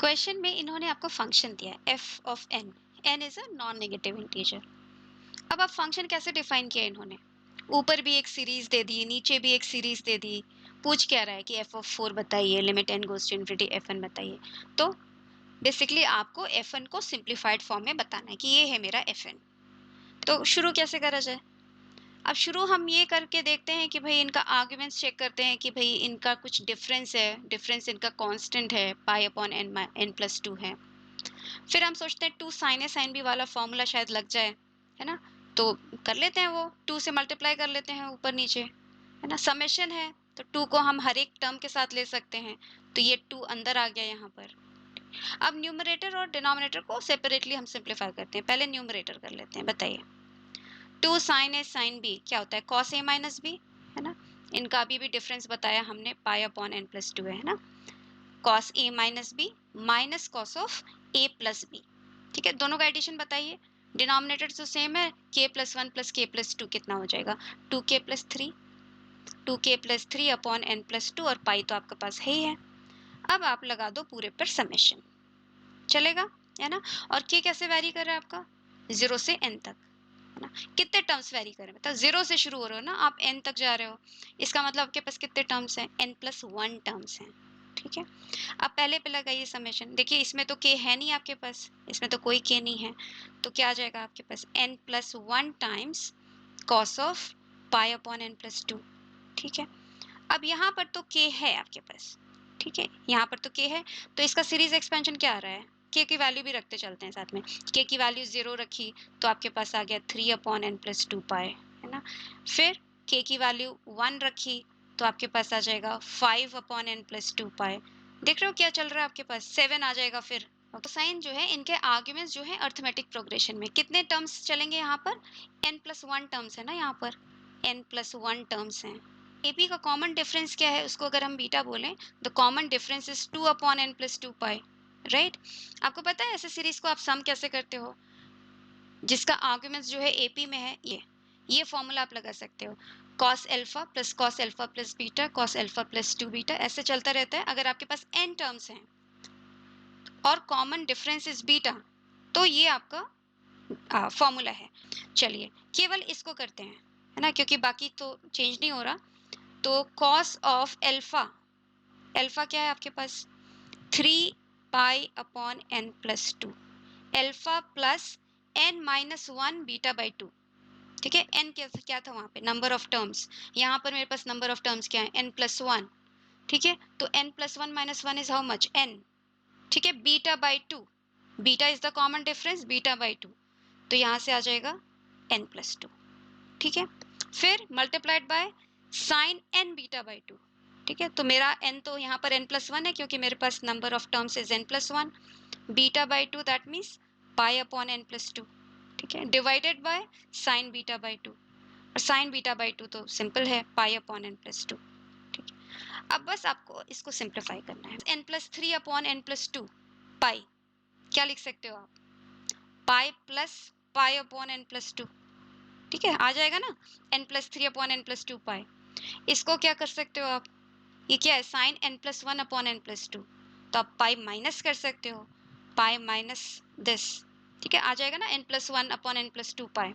Question में इन्होंने आपको फंक्शन दिया है F of N, N is a non negative integer. अब आप फंक्शन कैसे डिफाइन किया इन्होंने, ऊपर भी एक सीरीज दे दी, नीचे भी एक सीरीज दे दी, पूछ क्या रहा है कि एफ ऑफ 4 बताइए, limit N goes to infinity F N बताइए। तो बेसिकली आपको एफ एन को सिंप्लीफाइड फॉर्म में बताना है कि ये है मेरा एफ एन। तो शुरू कैसे करा जाए? अब शुरू हम ये करके देखते हैं कि भाई इनका आर्ग्यूमेंट्स चेक करते हैं कि भाई इनका कुछ डिफरेंस है, डिफरेंस इनका कांस्टेंट है, pi upon N N plus two है। फिर हम सोचते हैं two sine A sine B वाला फॉर्मूला शायद लग जाए, है ना? तो कर लेते हैं, वो टू से मल्टीप्लाई कर लेते हैं ऊपर नीचे, है ना? समेशन है तो टू को हम हर एक टर्म के साथ ले सकते हैं, तो ये टू अंदर आ गया यहाँ पर। अब न्यूमरेटर और डिनोमिनेटर को सेपरेटली हम सिंप्लीफाई करते हैं। पहले न्यूमरेटर कर लेते हैं, बताइए। Two sine A sine B क्या होता है? कॉस ए माइनस बी, है ना? इनका अभी भी डिफरेंस बताया हमने, pi upon N plus two है ना? Cos A minus B minus cos of A plus B. ठीक है, दोनों का एडिशन बताइए। डिनोमिनेटर तो सेम है, K plus one plus K plus two कितना हो जाएगा? Two K plus three, two K plus three upon N plus two, और पाई तो आपके पास है ही है। अब आप लगा दो पूरे पर समेशन, चलेगा, है ना? और के कैसे वैरी कर रहा है आपका? जीरो से एन तक, है ना? कितने टर्म्स वैरी करें? मतलब जीरो से शुरू हो रहे हो ना, आप एन तक जा रहे हो, इसका मतलब आपके पास कितने टर्म्स हैं? एन प्लस वन टर्म्स हैं। ठीक है, अब पहले पे लगाइए समेशन। देखिए इसमें तो के है नहीं आपके पास, इसमें तो कोई के नहीं है, तो क्या आ जाएगा आपके पास? N plus one times cos of pi upon N plus two. ठीक है, अब यहाँ पर तो के है आपके पास, ठीक है, यहाँ पर तो के है, तो इसका सीरीज एक्सपेंशन क्या आ रहा है? के की वैल्यू भी रखते चलते हैं साथ में। के की वैल्यू जीरो रखी तो आपके पास आ गया three upon N plus two pi, है ना? फिर के की वैल्यू वन रखी तो आपके पास आ जाएगा five upon N plus two pi. देख रहे हो क्या चल रहा है आपके पास? सेवन आ जाएगा फिर। तो साइन जो है, इनके आर्ग्यूमेंट्स जो है अर्थमेटिक प्रोग्रेशन में कितने टर्म्स चलेंगे यहाँ पर? एन प्लस वन टर्म्स है ना, यहाँ पर एन प्लस वन टर्म्स हैं। एपी का कॉमन डिफरेंस क्या है? उसको अगर हम बीटा बोलें, the common difference is two upon N plus two pi, right? आपको पता है ऐसे सीरीज को आप सम कैसे करते हो? जिसका आर्ग्यूमेंट्स जो है एपी में है, ये फॉर्मूला आप लगा सकते हो, cos alpha plus beta cos alpha plus two beta, ऐसे चलता रहता है। अगर आपके पास एन टर्म्स हैं और कॉमन डिफरेंस इज बीटा, तो ये आपका फॉर्मूला है। चलिए केवल इसको करते हैं, है ना, क्योंकि बाकी तो चेंज नहीं हो रहा। तो कॉस ऑफ एल्फा, एल्फा क्या है आपके पास? Three pi upon N plus two, alpha plus n minus one beta by two. ठीक है, एन क्या था वहां पे? Number of terms. यहाँ पर मेरे पास नंबर ऑफ टर्म्स क्या है? N plus one. ठीक है, तो n plus one minus one is how much? N. ठीक है, beta by two, beta is the common difference, beta by two, तो यहाँ से आ जाएगा एन प्लस टू। ठीक है, फिर multiplied by sine N beta by two. ठीक है, तो मेरा एन तो यहाँ पर एन प्लस वन है क्योंकि मेरे पास number of terms is n plus one, beta by two that means pi upon N plus two. ठीक है, divided by sine beta by two, और साइन बीटा बाई टू तो सिंपल है, pi upon N plus two. ठीक है, अब बस आपको इसको सिंप्लीफाई करना है। N plus three upon N plus two pi, क्या लिख सकते हो आप? Pi plus pi upon N plus two. ठीक है, आ जाएगा ना, n plus three upon N plus two pi. इसको क्या कर सकते हो आप? ये क्या है? Sine n plus one upon N plus two, तो आप पाई माइनस कर सकते हो, पाई माइनस दिस। ठीक है, आ जाएगा ना n plus one upon N plus two pi.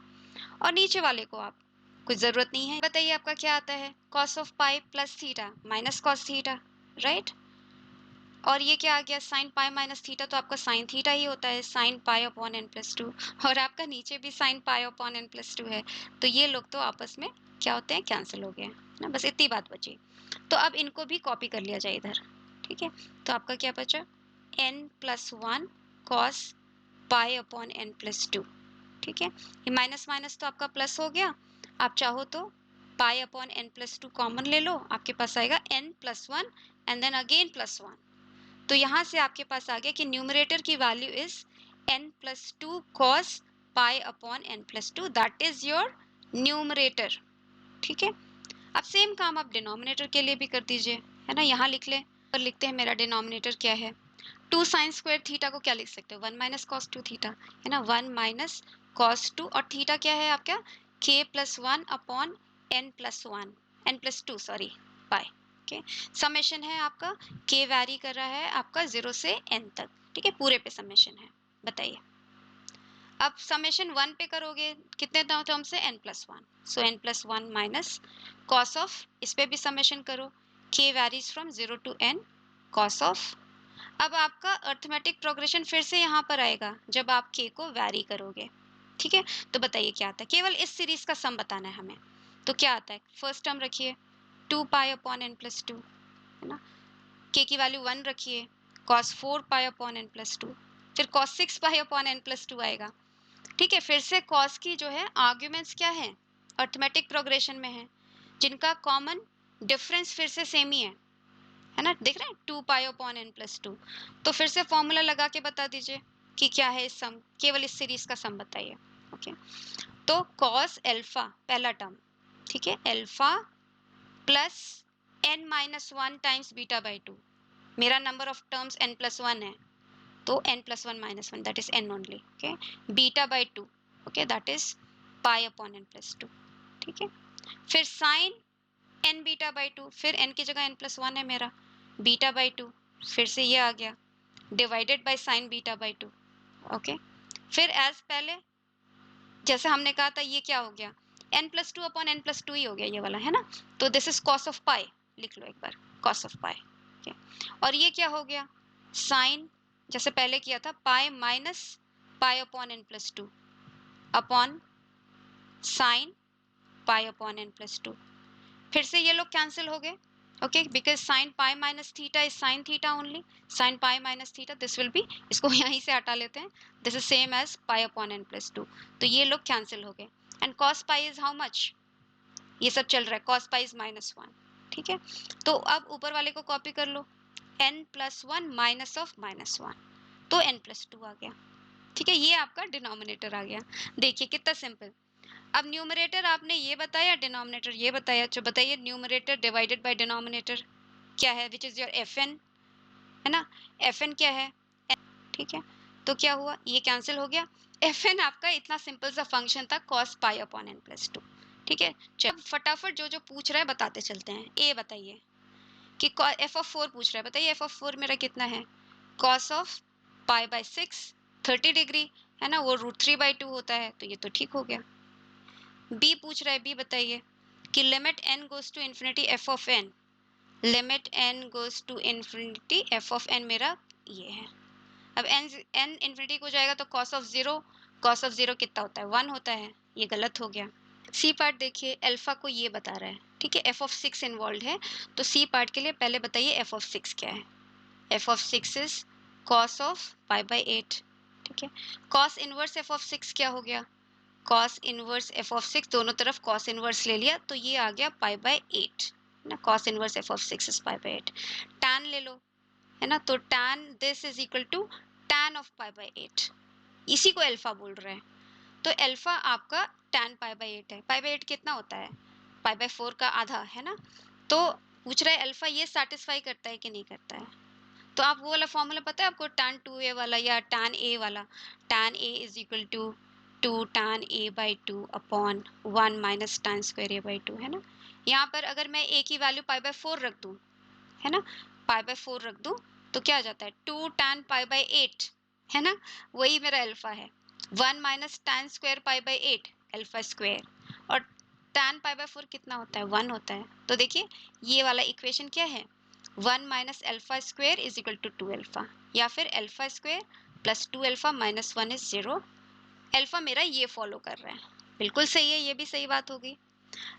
और नीचे वाले को आप कुछ जरूरत नहीं है, बताइए आपका क्या आता है? Cos of pi plus theta minus cos theta, right? और ये क्या आ गया? साइन पाई माइनस थीटा, तो आपका साइन थीटा ही होता है, sine pi upon N plus two, और आपका नीचे भी sine pi upon N plus two है, तो ये लोग तो आपस में क्या होते हैं? कैंसिल हो गए ना, बस इतनी बात बची। तो अब इनको भी कॉपी कर लिया जाए इधर। ठीक है, तो आपका क्या बचा? N plus one cos pi upon N plus two. ठीक है, ये माइनस माइनस तो आपका प्लस हो गया, आप चाहो तो pi upon N plus two common ले लो, आपके पास आएगा N plus one and then again plus one. तो यहाँ से आपके पास आ गया कि न्यूमरेटर की value is n plus two cos pi upon N plus two, that is your numerator. ठीक है, अब सेम काम आप डिनोमिनेटर के लिए भी कर दीजिए, है ना? यहाँ लिख ले, पर लिखते हैं मेरा डिनोमिनेटर क्या है? टू साइन स्क्वायर थीटा को क्या लिख सकते हो? One minus cos two theta, है ना? वन माइनस कॉस टू, और थीटा क्या है आपका? K plus one upon N plus one, N plus two sorry pi. Okay. Summation है आपका, के वैरी कर रहा है आपका 0 से n तक, ठीक है, पूरे पे समेशन है। बताइए अब समेशन 1 पे करोगे कितने टर्म से, n+1, so n+1 minus cos of, इस पे भी समेशन करो, k varies from 0 to n cos of. अब आपका अर्थमेटिक प्रोग्रेशन फिर से यहाँ पर आएगा जब आप k को वैरी करोगे, ठीक है। तो बताइए क्या आता है, केवल इस सीरीज का सम बताना है हमें। तो क्या आता है, फर्स्ट टर्म रखिए 2 पाई अपॉन n+2, है ना, k की वैल्यू 1 रखिए, cos 4 पाई अपॉन n+2, फिर cos 6 पाई अपॉन n+2 आएगा, ठीक है। फिर से cos की जो है आर्ग्यूमेंट्स क्या है, अर्थमेटिक प्रोग्रेशन में है, जिनका कॉमन डिफरेंस फिर से सेम ही है ना, देख रहे हैं 2 पाई अपॉन n+2। तो फिर से फॉर्मूला लगा के बता दीजिए कि क्या है इस सम, केवल इस सीरीज का सम बताइए। ओके, तो cos अल्फा पहला टर्म, ठीक है, alpha plus n-1 times beta by 2, मेरा नंबर ऑफ टर्म्स n+1 है, तो n+1 - 1 that is n only, okay, beta by 2, okay, that is pi upon n+2, ठीक है। फिर साइन n बीटा बाई 2, फिर n की जगह n+1 है मेरा, बीटा बाई 2, फिर से ये आ गया divided by sine beta by 2, okay. फिर एज पहले जैसे हमने कहा था, ये क्या हो गया, n+2 अपॉन n+2 ही हो गया ये वाला, है ना। तो दिस इज कॉस ऑफ पाई, लिख लो एक बार, कॉस ऑफ पाई, ओके। और ये क्या हो गया, साइन, जैसे पहले किया था, pi minus pi upon n+2 upon sine pi upon n+2। फिर से ये लोग कैंसिल हो गए, okay, because sine pi minus theta is sine theta only, sine pi minus theta this will be, इसको यहीं से हटा लेते हैं, this is same as pi upon n+2, तो ये लोग कैंसिल हो गए। And cos pi is how much, ये सब चल रहा है, कॉस पाई इज -1, ठीक है। तो अब ऊपर वाले को कॉपी कर लो, n+1 माइनस ऑफ -1, तो n+2 आ गया, ठीक है, ये आपका डिनोमिनेटर आ गया। देखिए कितना सिंपल। अब न्यूमरेटर आपने ये बताया, डिनोमिनेटर ये बताया, तो बताइए न्यूमरेटर डिवाइडेड बाय डिनोमिनेटर क्या है, विच इज योर fn, है ना, fn क्या है, ठीक है। तो क्या हुआ, ये कैंसिल हो गया, fn आपका इतना सिंपल सा फंक्शन था cos पाई अपॉन n+2, ठीक है। चल फटाफट जो जो पूछ रहा है बताते चलते हैं। ए बताइए कि f(4) पूछ रहा है, बताइए f(4) मेरा कितना है, cos of pi by 6 30 degree, है ना, वो √3/2 होता है, तो ये तो ठीक हो गया। बी पूछ रहा है, बी बताइए कि limit n goes to infinity f of n, limit n goes to infinity f of n मेरा ये है। अब n इन्फिनिटी को जाएगा तो cos ऑफ 0 कितना होता है, 1 होता है, ये गलत हो गया। सी पार्ट देखिए, अल्फा को ये बता रहा है, ठीक है, f ऑफ 6 इन्वॉल्व है, तो सी पार्ट के लिए पहले बताइए f ऑफ 6 क्या है, f of 6 is cos of pi by 8, ठीक है। cos इनवर्स f ऑफ 6 क्या हो गया, cos इनवर्स f ऑफ 6, दोनों तरफ cos इनवर्स ले लिया, तो ये आ गया पाई बाई 8, है ना, cos inverse f of 6 is pi by 8। tan ले लो, है ना, तो tan this is equal to tan of pi by 8, इसी को अल्फा बोल रहे हैं। तो अल्फा आपका tan पाई बाई 8 है, पाई बाई 8 कितना होता है, पाई बाई 4 का आधा, है ना। तो पूछ रहा है अल्फा ये सेटिस्फाई करता है कि नहीं करता है। तो आप वो वाला फॉर्मूला पता है आपको, tan 2a वाला या tan a वाला, tan a is equal to 2 tan a by 2 upon 1 minus tan square a by 2, है ना। यहाँ पर अगर मैं a की वैल्यू पाई बाई 4 रख दूँ, है ना, पाई बाई 4 रख दूँ, तो क्या आ जाता है 2 tan पाई बाई 8, है ना, वही मेरा अल्फा है। 1 minus tan square pi by 8 alpha square, और tan पाई बाई 4 कितना होता है, 1 होता है। तो देखिए ये वाला इक्वेशन क्या है, 1 minus alpha square is equal to 2 alpha, या फिर alpha square plus 2 alpha minus 1 is 0। Alpha मेरा ये फॉलो कर रहा है, बिल्कुल सही है, ये भी सही बात होगी।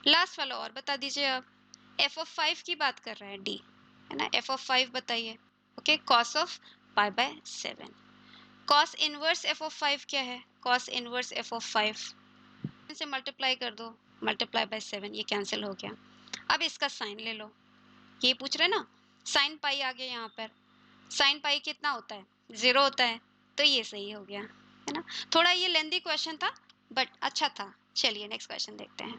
लास्ट वाला और बता दीजिए आप, एफ ऑफ 5 की बात कर रहा है डी, है ना, एफ ऑफ 5 बताइए, okay, cos of pi by 7, cos inverse F of 5 क्या है, कॉस इनवर्स एफ ऑफ 5 से मल्टीप्लाई कर दो, मल्टीप्लाई बाय 7, ये कैंसिल हो गया। अब इसका साइन ले लो, ये पूछ रहे ना, साइन पाई आ गया यहाँ पर, साइन पाई कितना होता है, 0 होता है, तो ये सही हो गया, है ना। थोड़ा ये लेंदी क्वेश्चन था बट अच्छा था। चलिए नेक्स्ट क्वेश्चन देखते हैं।